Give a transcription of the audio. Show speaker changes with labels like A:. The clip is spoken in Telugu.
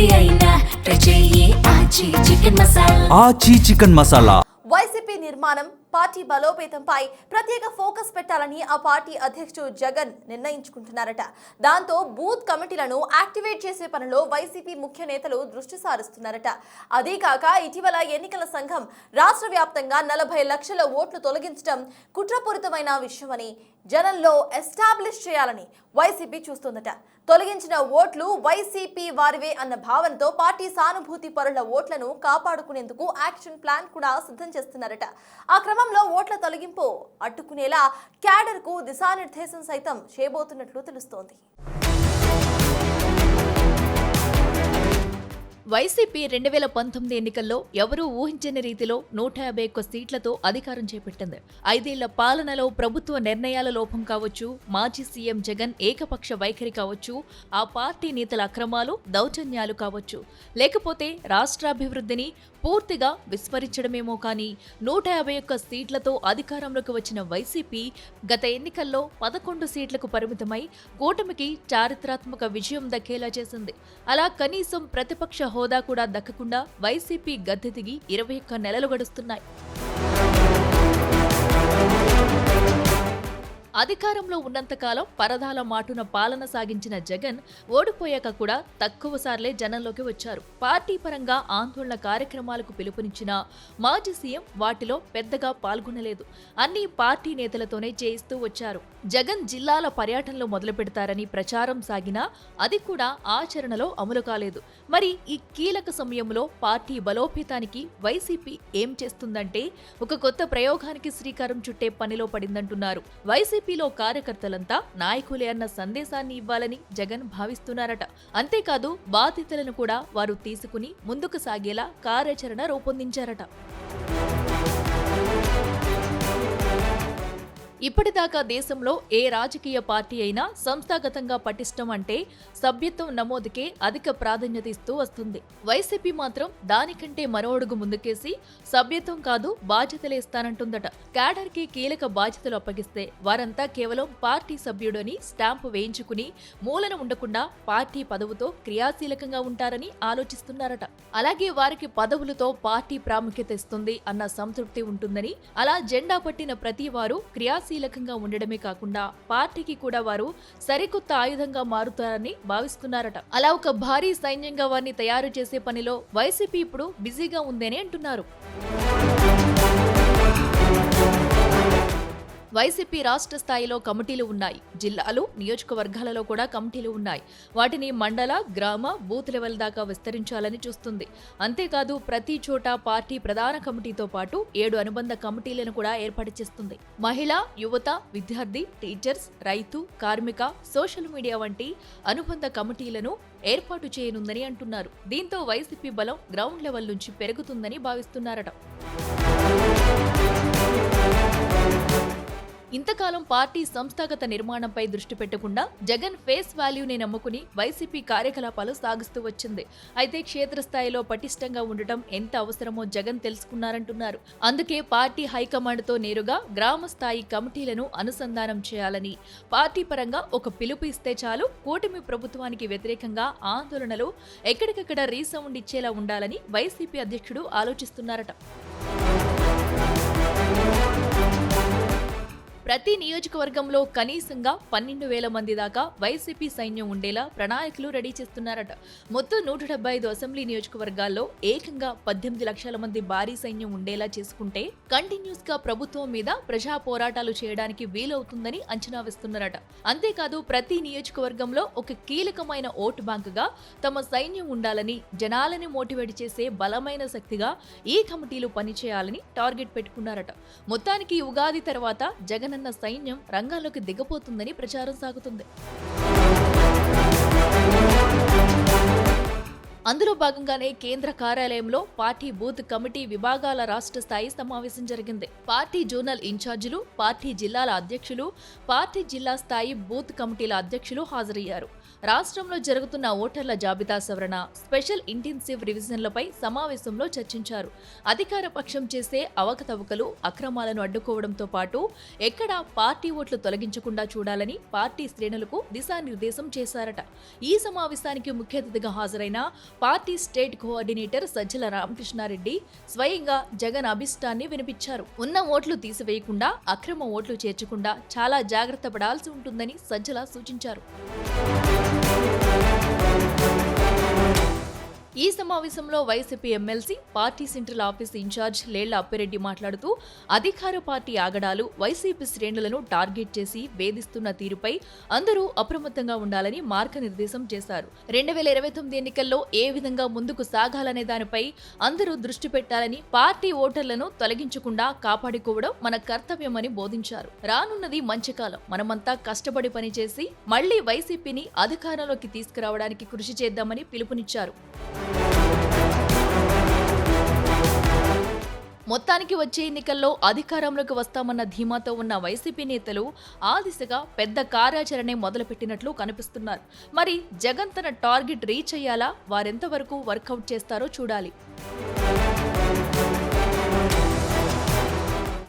A: ఏది అయినా ట్రై చెయ్యి ఆచి చికెన్ మసాలా.
B: ఆచి చికెన్ మసాలా.
C: వైసీపీ నిర్మాణం, పార్టీ బలోపేతంపై ప్రత్యేక ఫోకస్ పెట్టాలని ఆ పార్టీ అధ్యక్షుడు జగన్ నిర్ణయించుకుంటున్నారట. దాంతో బూత్ కమిటీలను యాక్టివేట్ చేసే పనిలో వైసీపీ ముఖ్య నేతలు దృష్టి సారిస్తున్నారట. అదీకాక ఇటీవల ఎన్నికల సంఘం రాష్ట్ర వ్యాప్తంగా 40 లక్షల ఓట్లు తొలగించడం కుట్రపూరితమైన విషయమని, జనంలో ఎస్టాబ్లిష్ చేయాలని వైసీపీ చూస్తోందట. తొలగించిన ఓట్లు వైసీపీ వారివే అన్న భావనతో పార్టీ సానుభూతి పరుల ఓట్లను కాపాడుకునేందుకు యాక్షన్ ప్లాన్ కూడా సిద్ధం చేస్తున్నారట. ఆ క్రమంలో ఓట్ల తొలగింపు అడ్డుకునేలా క్యాడర్ కు దిశానిర్దేశం సైతం చేయబోతున్నట్లు తెలుస్తోంది.
D: వైసీపీ 2019 ఎన్నికల్లో ఎవరూ ఊహించని రీతిలో 151 సీట్లతో అధికారం చేపట్టింది. 5 ఏళ్ల పాలనలో ప్రభుత్వ నిర్ణయాల లోపం కావచ్చు, మాజీ సీఎం జగన్ ఏకపక్ష వైఖరి కావచ్చు, ఆ పార్టీ నేతల అక్రమాలు, దౌర్జన్యాలు కావచ్చు, లేకపోతే రాష్ట్రాభివృద్ధిని పూర్తిగా విస్మరించడమేమో కానీ 151 సీట్లతో అధికారంలోకి వచ్చిన వైసీపీ గత ఎన్నికల్లో 11 సీట్లకు పరిమితమై కూటమికి చారిత్రాత్మక విజయం దక్కేలా చేసింది. అలా కనీసం ప్రతిపక్ష హోదా కూడా దక్కకుండా వైసీపీ గద్దె దిగి 21 నెలలు గడుస్తున్నాయి. అధికారంలో ఉన్నంతకాలం పరదాల మాటున పాలన సాగించిన జగన్ ఓడిపోయాక కూడా తక్కువ సార్లే జనంలోకి వచ్చారు. పార్టీ పరంగా ఆందోళన కార్యక్రమాలకు పిలుపునిచ్చిన మాజీ సీఎం వాటిలో పెద్దగా పాల్గొనలేదు. అన్ని పార్టీ నేతలతోనే చేయిస్తూ వచ్చారు. జగన్ జిల్లాల పర్యటనలు మొదలు పెడతారని ప్రచారం సాగినా అది కూడా ఆచరణలో అమలు కాలేదు. మరి ఈ కీలక సమయంలో పార్టీ బలోపేతానికి వైసీపీ ఏం చేస్తుందంటే ఒక కొత్త ప్రయోగానికి శ్రీకారం చుట్టే పనిలో పడిందంటున్నారు. వైసీపీలో కార్యకర్తలంతా నాయకులే అన్న సందేశాన్ని ఇవ్వాలని జగన్ భావిస్తున్నారట. అంతేకాదు బాధ్యతలను కూడా వారు తీసుకుని ముందుకు సాగేలా కార్యాచరణ రూపొందించారట. ఇప్పటిదాకా దేశంలో ఏ రాజకీయ పార్టీ అయినా సంస్థాగతంగా పటిష్టం అంటే సభ్యత్వం నమోదుకే అధిక ప్రాధాన్యత ఇస్తూ వస్తుంది. వైసీపీ మాత్రం దానికంటే మరో అడుగు ముందుకేసి సభ్యత్వం కాదు బాధ్యతలే ఇస్తానంటుందట. క్యాడర్ కి కీలక బాధ్యతలు అప్పగిస్తే వారంతా కేవలం పార్టీ సభ్యుడని స్టాంపు వేయించుకుని మూలన ఉండకుండా పార్టీ పదవుతో క్రియాశీలకంగా ఉంటారని ఆలోచిస్తున్నారట. అలాగే వారికి పదవులతో పార్టీ ప్రాముఖ్యత ఇస్తుంది అన్న సంతృప్తి ఉంటుందని, అలా జెండా పట్టిన ప్రతి వారు క్రియాశీలకంగా ఉండడమే కాకుండా పార్టీకి కూడా వారు సరికొత్త ఆయుధంగా మారుతారని భావిస్తున్నారట. అలా ఒక భారీ సైన్యంగా వారిని తయారు చేసే పనిలో వైసీపీ ఇప్పుడు బిజీగా ఉందని అంటున్నారు. వైసీపీ రాష్ట్ర స్థాయిలో కమిటీలు ఉన్నాయి. జిల్లాలు, నియోజకవర్గాలలో కూడా కమిటీలు ఉన్నాయి. వాటిని మండల, గ్రామ, బూత్ లెవెల్ దాకా విస్తరించాలని చూస్తుంది. అంతేకాదు ప్రతి చోట పార్టీ ప్రధాన కమిటీతో పాటు 7 అనుబంధ కమిటీలను కూడా ఏర్పాటు చేస్తుంది. మహిళ, యువత, విద్యార్థి, టీచర్స్, రైతు, కార్మిక, సోషల్ మీడియా వంటి అనుబంధ కమిటీలను ఏర్పాటు చేయనుందని అంటున్నారు. దీంతో వైసీపీ బలం గ్రౌండ్ లెవెల్ నుంచి పెరుగుతుందని భావిస్తున్నారట. ఇంతకాలం పార్టీ సంస్థాగత నిర్మాణంపై దృష్టి పెట్టకుండా జగన్ ఫేస్ వాల్యూని నమ్ముకుని వైసీపీ కార్యకలాపాలు సాగిస్తూ వచ్చింది. అయితే క్షేత్రస్థాయిలో పటిష్టంగా ఉండటం ఎంత అవసరమో జగన్ తెలుసుకున్నారంటున్నారు. అందుకే పార్టీ హైకమాండ్తో నేరుగా గ్రామ స్థాయి కమిటీలను అనుసంధానం చేయాలని, పార్టీ పరంగా ఒక పిలుపు ఇస్తే చాలు కూటమి ప్రభుత్వానికి వ్యతిరేకంగా ఆందోళనలు ఎక్కడికక్కడ రీసౌండ్ ఇచ్చేలా ఉండాలని వైసీపీ అధ్యక్షుడు ఆలోచిస్తున్నారట. ప్రతి నియోజకవర్గంలో కనీసంగా 12,000 మంది దాకా వైసీపీ సైన్యం ఉండేలా ప్రణాళికలు రెడీ చేస్తున్నారట. మొత్తం 175 అసెంబ్లీ నియోజకవర్గాల్లో ఏకంగా 18 లక్షల మంది భారీ సైన్యం ఉండేలా చేసుకుంటే కంటిన్యూస్ గా ప్రభుత్వం మీద ప్రజా పోరాటాలు చేయడానికి వీలవుతుందని అంచనా వేస్తున్నారట. అంతేకాదు ప్రతి నియోజకవర్గంలో ఒక కీలకమైన ఓటు బ్యాంకుగా తమ సైన్యం ఉండాలని, జనాలని మోటివేట్ చేసే బలమైన శక్తిగా ఈ కమిటీలు పనిచేయాలని టార్గెట్ పెట్టుకున్నారట. మొత్తానికి ఉగాది తర్వాత జగన్ సైన్యం రంగాల్లోకి దిగబోతుందని ప్రచారం సాగుతుంది. అందులో భాగంగానే కేంద్ర కార్యాలయంలో పార్టీ బూత్ కమిటీ విభాగాల రాష్ట్ర స్థాయి సమావేశం జరిగింది. పార్టీ జోనల్ ఇన్ఛార్జీలు, పార్టీ జిల్లాల అధ్యక్షులు, పార్టీ జిల్లా స్థాయి బూత్ కమిటీల అధ్యక్షులు హాజరయ్యారు. రాష్ట్రంలో జరుగుతున్న ఓటర్ల జాబితా సవరణ, స్పెషల్ ఇంటెన్సివ్ రివిజన్లపై సమావేశంలో చర్చించారు. అధికార పక్షం చేసే అవకతవకలు, అక్రమాలను అడ్డుకోవడంతో పాటు ఎక్కడా పార్టీ ఓట్లు తొలగించకుండా చూడాలని పార్టీ శ్రేణులకు దిశానిర్దేశం చేశారట. ఈ సమావేశానికి ముఖ్య అతిథిగా హాజరైన party state coordinator Sajjala Ramakrishna Reddy స్వయంగా జగన్ అభిష్టాన్ని వినిపించారు. ఉన్న ఓట్లు తీసివేయకుండా, అక్రమ ఓట్లు చేర్చకుండా చాలా జాగ్రత్త పడాల్సి ఉంటుందని సజ్జల సూచించారు. ఈ సమావేశంలో YCP MLC, party central office incharge Lella Appireddy మాట్లాడుతూ అధికార పార్టీ ఆగడాలు, వైసీపీ శ్రేణులను టార్గెట్ చేసి వేధిస్తున్న తీరుపై అందరూ అప్రమత్తంగా ఉండాలని మార్గనిర్దేశం చేశారు. 2029 ఎన్నికల్లో ఏ విధంగా ముందుకు సాగాలనే దానిపై అందరూ దృష్టి పెట్టాలని, పార్టీ ఓటర్లను తొలగించకుండా కాపాడుకోవడం మన కర్తవ్యమని బోధించారు. రానున్నది మంచి కాలం, మనమంతా కష్టపడి పనిచేసి మళ్లీ వైసీపీని అధికారంలోకి తీసుకురావడానికి కృషి చేద్దామని పిలుపునిచ్చారు. మొత్తానికి వచ్చే ఎన్నికల్లో అధికారంలోకి వస్తామన్న ధీమాతో ఉన్న వైసీపీ నేతలు ఆ దిశగా పెద్ద కార్యాచరణే మొదలుపెట్టినట్లు కనిపిస్తున్నారు. మరి జగన్ తన టార్గెట్ రీచ్ అయ్యాలా? వారెంతవరకు వర్కౌట్ చేస్తారో చూడాలి.